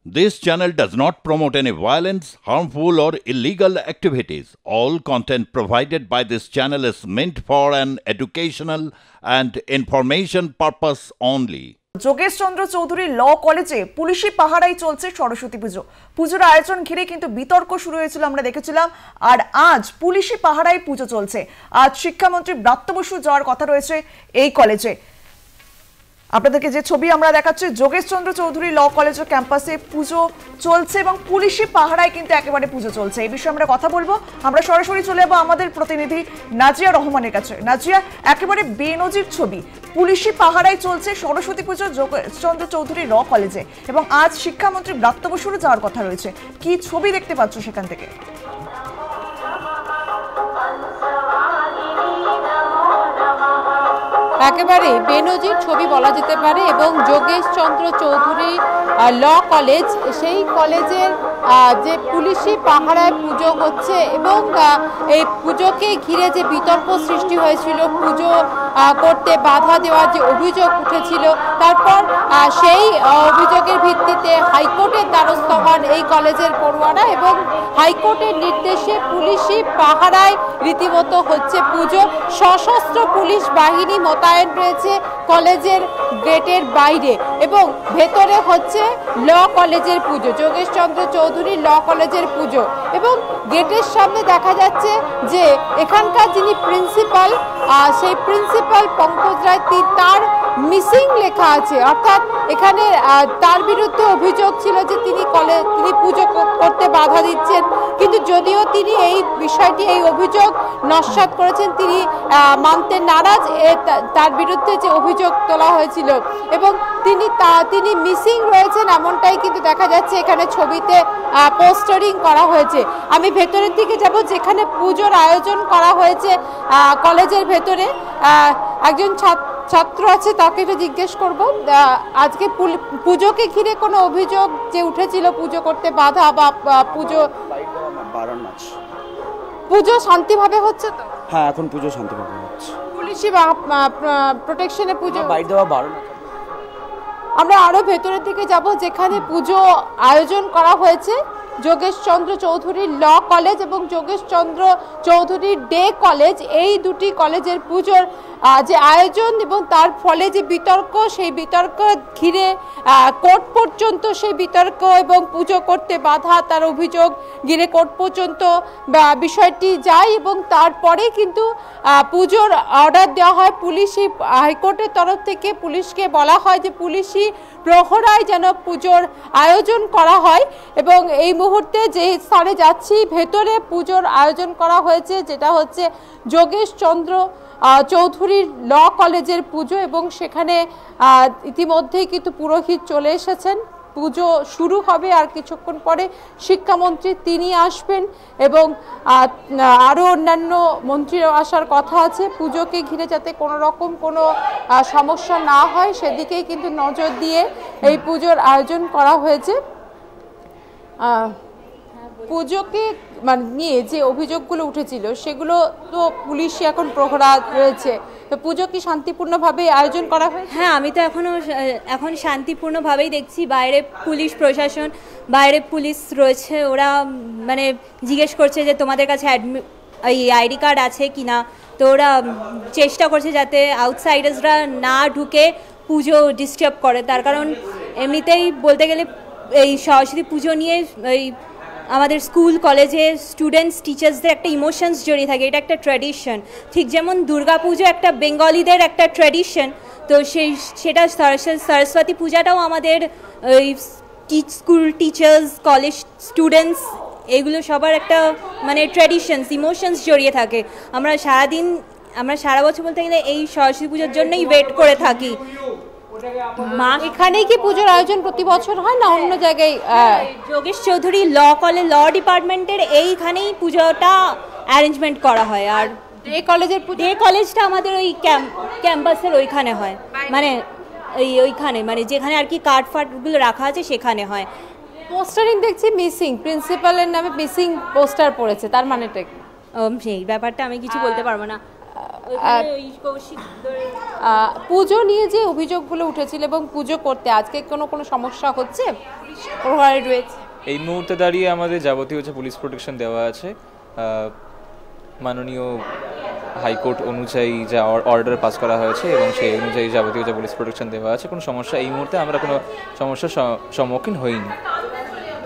This channel does not promote any violence, harmful, or illegal activities. All content provided by this channel is meant for an educational and information purpose only. Yogesh চন্দ্র চৌধুরী ল কলেজে পুলিশি পাহারায় চলছে সরস্বতী পুজো। পুজোর আয়োজন ঘিরে কিন্তু বিতর্ক শুরু হয়েছিল, আমরা দেখেছিলাম। আর আজ পুলিশি পাহারায় পুজো চলছে। আজ শিক্ষামন্ত্রী ব্রাত্য বসু যাওয়ার কথা রয়েছে এই কলেজে। আপনাদেরকে যে ছবি আমরা দেখাচ্ছি, যোগেশ চন্দ্র চৌধুরী ল কলেজের ক্যাম্পাসে পুজো চলছে এবং পুলিশি পাহারায় কিন্তু একেবারে পুজো চলছে। এই বিষয়ে আমরা কথা বলবো। আমরা সরাসরি চলে যাবো আমাদের প্রতিনিধি নাজিয়া রহমানের কাছে। নাজিয়া, একেবারে বেনজির ছবি, পুলিশি পাহারায় চলছে সরস্বতী পুজো যোগেশ চন্দ্র চৌধুরী ল কলেজে এবং আজ শিক্ষামন্ত্রী ব্রাত্য বসুরও যাওয়ার কথা রয়েছে। কি ছবি দেখতে পাচ্ছ সেখান থেকে? একেবারে বেনজির ছবি বলা যেতে পারে এবং যোগেশ চন্দ্র চৌধুরী ল কলেজ, সেই কলেজের যে পুলিশি পাহারায় পুজো হচ্ছে এবং এই পুজোকে ঘিরে যে বিতর্ক সৃষ্টি হয়েছিল, পুজো করতে বাধা দেওয়ার যে অভিযোগ উঠেছিল, তারপর সেই অভিযোগের ভিত্তিতে হাইকোর্টের দ্বারস্থ হন এই কলেজের পড়ুয়ারা এবং হাইকোর্টের নির্দেশে পুলিশি পাহারায় রীতিমতো হচ্ছে পুজো। সশস্ত্র পুলিশ বাহিনী মোতায়েন রয়েছে কলেজের গেটের বাইরে এবং ভেতরে হচ্ছে ল কলেজের পুজো, যোগেশ চন্দ্র চৌধুরী ল কলেজের পুজো। এবং গেটের সামনে দেখা যাচ্ছে যে এখানকার যিনি প্রিন্সিপাল, সেই প্রিন্সিপাল পঙ্কজ রায়, তার মিসিং লেখা আছে, অর্থাৎ এখানে তার বিরুদ্ধে অভিযোগ ছিল যে তিনি পুজো করতে বাধা দিচ্ছেন। কিন্তু যদিও তিনি এই বিষয়টি, এই অভিযোগ নস্যাৎ করেছেন, তিনি মানতে নারাজ তার বিরুদ্ধে যে অভিযোগ তোলা হয়েছিল এবং তিনি মিসিং রয়েছেন এমনটাই কিন্তু দেখা যাচ্ছে এখানে ছবিতে পোস্টারিং করা হয়েছে। আমি ভেতরের দিকে যাব, যেখানে পুজোর আয়োজন করা হয়েছে কলেজের ভেতরে। একজন ছাত্র আছে, তাকে একটু জিজ্ঞেস করব, আজকে পুজোকে ঘিরে কোনো অভিযোগ যে উঠেছিল, পুজো করতে বাধা বা পুজো শান্তিভাবে হচ্ছে তো? হ্যাঁ, এখন পুজো শান্তিভাবে হচ্ছে। পুলিশি প্রোটেকশনে পুজো বাইরে দেওয়া বারণ। আমরা আরো ভেতরের দিকে যাব, যেখানে পুজো আয়োজন করা হয়েছে যোগেশ চন্দ্র চৌধুরী ল কলেজ এবং যোগেশ চন্দ্র চৌধুরী ডে কলেজ, এই দুটি কলেজের পুজোর যে আয়োজন এবং তার ফলে যে বিতর্ক, সেই বিতর্ক ঘিরে কোর্ট পর্যন্ত সেই বিতর্ক এবং পুজো করতে বাধা, তার অভিযোগ ঘিরে কোর্ট পর্যন্ত বিষয়টি যায় এবং তারপরে কিন্তু পুজোর অর্ডার দেওয়া হয়। পুলিশি হাইকোর্টের তরফ থেকে পুলিশকে বলা হয় যে পুলিশি প্রহরায় যেন পুজোর আয়োজন করা হয় এবং এই মুহূর্তে যে স্থানে যাচ্ছি, ভেতরে পুজোর আয়োজন করা হয়েছে, যেটা হচ্ছে যোগেশ চন্দ্র চৌধুরীর ল কলেজের পুজো এবং সেখানে ইতিমধ্যেই কিন্তু পুরোহিত চলে এসেছেন। পুজো শুরু হবে আর কিছুক্ষণ পরে শিক্ষামন্ত্রী তিনি আসবেন এবং আরও অন্যান্য মন্ত্রীরাও আসার কথা আছে। পুজোকে ঘিরে যাতে কোনো রকম কোনো সমস্যা না হয় সেদিকেই কিন্তু নজর দিয়ে এই পুজোর আয়োজন করা হয়েছে। পুজোকে নিয়ে যে অভিযোগগুলো উঠেছিল সেগুলো তো পুলিশই এখন প্রহরা রয়েছে, তো পুজো কি শান্তিপূর্ণভাবে আয়োজন করা হয়? হ্যাঁ, আমি তো এখন শান্তিপূর্ণভাবেই দেখছি। বাইরে পুলিশ প্রশাসন, বাইরে পুলিশ রয়েছে, ওরা মানে জিজ্ঞেস করছে যে তোমাদের কাছে এই আইডি কার্ড আছে কি না। তো ওরা চেষ্টা করছে যাতে আউটসাইডার্সরা না ঢুকে পুজো ডিস্টার্ব করে। তার কারণ এমনিতেই বলতে গেলে এই সরস্বতী পুজো নিয়ে এই আমাদের স্কুল কলেজে স্টুডেন্টস টিচার্সদের একটা ইমোশনস জড়িয়ে থাকে, এটা একটা ট্র্যাডিশন। ঠিক যেমন দুর্গাপুজো একটা বেঙ্গলিদের একটা ট্র্যাডিশন, তো সেটা সরস্বতী পূজাটাও আমাদের ওই স্কুল টিচার্স, কলেজ স্টুডেন্টস, এগুলো সবার একটা মানে ট্র্যাডিশনস, ইমোশনস জড়িয়ে থাকে। আমরা সারা বছর বলতে গেলে এই সরস্বতী পুজোর জন্যই ওয়েট করে থাকি। এখানেই কি পুজোর আয়োজন প্রতি বছর হয় না অন্য জায়গায়? যোগেশ চৌধুরী ল কলেজ, ল ডিপার্টমেন্টের এইখানেই পুজোটা অ্যারেঞ্জমেন্ট করা হয়। আর ডে কলেজটা আমাদের ওই ক্যাম্পাসের ওইখানে হয়, মানে ওইখানে মানে যেখানে আর কি কার্ড ফার্ডগুলো রাখা আছে সেখানে হয়। পোস্টারিং দেখছি মিসিং, প্রিন্সিপালের নামে মিসিং পোস্টার পড়েছে, তার মানেটা কি? সেই ব্যাপারটা আমি কিছু বলতে পারবো না। পুজো নিয়ে যে অভিযোগগুলো উঠেছিল এবং পুজো করতে আজকে কোনো সমস্যা হচ্ছে? প্রহরায় রয়েছে? এই মুহূর্তে দাঁড়িয়ে আমাদের যাবতীয় যে পুলিশ প্রোটেকশন দেওয়া আছে মাননীয় হাইকোর্ট অনুযায়ী যা অর্ডার পাস করা হয়েছে এবং সেই অনুযায়ী যাবতীয় যে পুলিশ প্রোটেকশন দেওয়া আছে, কোনো সমস্যা এই মুহূর্তে আমরা কোনো সমস্যার সম্মুখীন হইনি।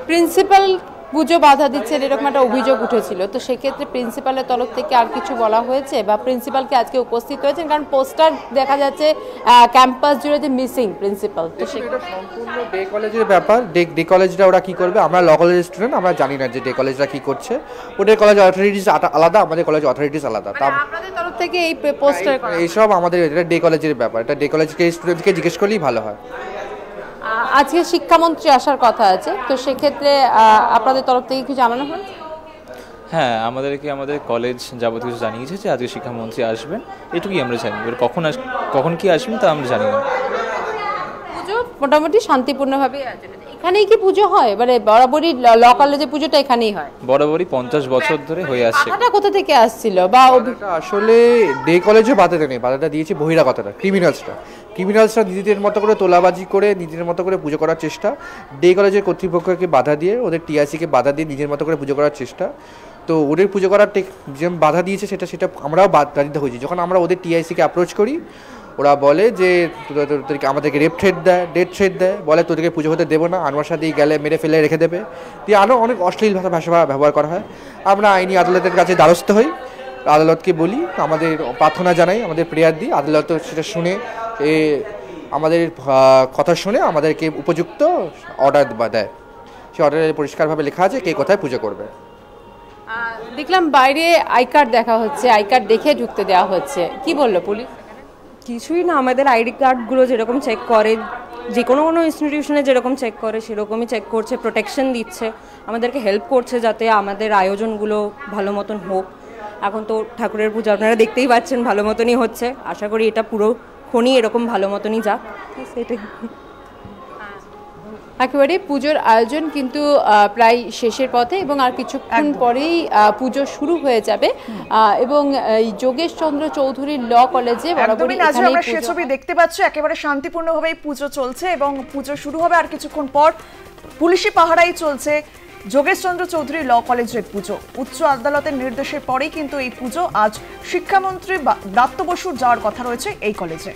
প্রিন্সিপাল পুজো বাধা দিচ্ছেন এরকম একটা অভিযোগ উঠেছিল, তো সেক্ষেত্রে প্রিন্সিপালের তরফ থেকে আর কিছু বলা হয়েছে বা প্রিন্সিপালকে আজকে উপস্থিত হয়েছেন? কারণ পোস্টার দেখা যাচ্ছে ক্যাম্পাস জুড়ে যে মিসিং প্রিন্সিপাল, তো সেটা সম্পূর্ণ ডে কলেজের ব্যাপার। ডে কলেজরা ওরা কি করবে, আমরা ল কলেজের স্টুডেন্ট, আমরা জানি না যে ডে কলেজরা কি করছে। ওদের কলেজ অথরিটিস আলাদা, আমাদের কলেজ অথরিটিস আলাদা। তা আপনাদের তরফ থেকে এই পোস্টার এইসব আমাদের এটা ডে কলেজের ব্যাপার, এটা ডে কলেজকে স্টুডেন্টকে জিজ্ঞেস করলেই ভালো হয়। আজকে শিক্ষামন্ত্রী আসার কথা আছে, তো সেক্ষেত্রে আপনাদের তরফ থেকে কিছু জানানো হয়েছে? হ্যাঁ, আমাদেরকে আমাদের কলেজ যাবতীয় জানিয়েছে যে আজকে শিক্ষামন্ত্রী আসবেন, এটুকুই আমরা জানি। এবার কখন কি আসবেন তা আমরা জানি না। পুজো মোটামুটি শান্তিপূর্ণভাবে এখানেই কি পুজো হয়? মানে বরাবরই ল কলেজে পুজোটা এখানেই হয়? বরাবরই 50 বছর ধরে হয়ে আসছে। বাধাটা কোথা থেকে আসছিল বা আসলে ডে কলেজে বাধাটা নেই, বাধাটা দিয়েছে বহিরাগতরা, ক্রিমিনালসরা নিজেদের মতো করে তোলাবাজি করে নিজেদের মতো করে পুজো করার চেষ্টা। ডে কলেজের কর্তৃপক্ষকে বাধা দিয়ে, ওদের টিআইসিকে বাধা দিয়ে নিজের মতো করে পুজো করার চেষ্টা। তো ওদের পুজো করার যে বাধা দিয়েছে সেটা আমরাও বাধা দিতে হয়েছি। যখন আমরা ওদের টিআইসিকে অ্যাপ্রোচ করি, ওরা বলে যে তোদেরকে আমাদেরকে রেপ থ্রেট দেয়, ডেথ থ্রেট দেয়, বলে তোদেরকে পুজো হতে দেবো না, আনোয়ার সাথে গেলে মেরে ফেলে রেখে দেবে, দিয়ে আরও অনেক অশ্লীল ভাষা ব্যবহার করা হয়। আমরা আইনি আদালতের কাছে দ্বারস্থ হই, আদালতকে বলি, আমাদের প্রার্থনা জানাই, আমাদের প্রেয়ার দিই। আদালত সেটা শুনে আমাদের কথা শুনে আমাদেরকে উপযুক্ত অর্ডার দেয়। সেই অর্ডারে পরিষ্কারভাবে লেখা আছে কে কোথায় পুজো করবে। দেখলাম বাইরে আই কার্ড দেখা হচ্ছে, আই কার্ড দেখে ঢুকতে দেওয়া হচ্ছে, কি বললো পুলিশ? কিছুই না, আমাদের আইডি কার্ডগুলো যেরকম চেক করে, যে কোনো ইনস্টিটিউশনে যেরকম চেক করে সেরকমই চেক করছে, প্রোটেকশন দিচ্ছে, আমাদেরকে হেল্প করছে যাতে আমাদের আয়োজনগুলো ভালো মতন হোক। এখন তো ঠাকুরের পুজো আপনারা দেখতেই পাচ্ছেন ভালো মতনই হচ্ছে, আশা করি এটা পুরোক্ষণই এরকম ভালো মতনই যাক, সেটাই। একেবারে পুজোর আয়োজন কিন্তু প্রায় শেষের পথে এবং আর কিছুক্ষণ পরেই পুজো শুরু হয়ে যাবে এবং যোগেশ চন্দ্র চৌধুরী ল কলেজে আমরা সে ছবি দেখতে পাচ্ছি, একেবারে শান্তিপূর্ণভাবেই পুজো চলছে এবং পুজো শুরু হবে আর কিছুক্ষণ পর। পুলিশি পাহারাই চলছে যোগেশ চন্দ্র চৌধুরী ল কলেজের পুজো। উচ্চ আদালতের নির্দেশের পরেই কিন্তু এই পুজো। আজ শিক্ষামন্ত্রী ব্রাত্য বসুর যাওয়ার কথা রয়েছে এই কলেজে।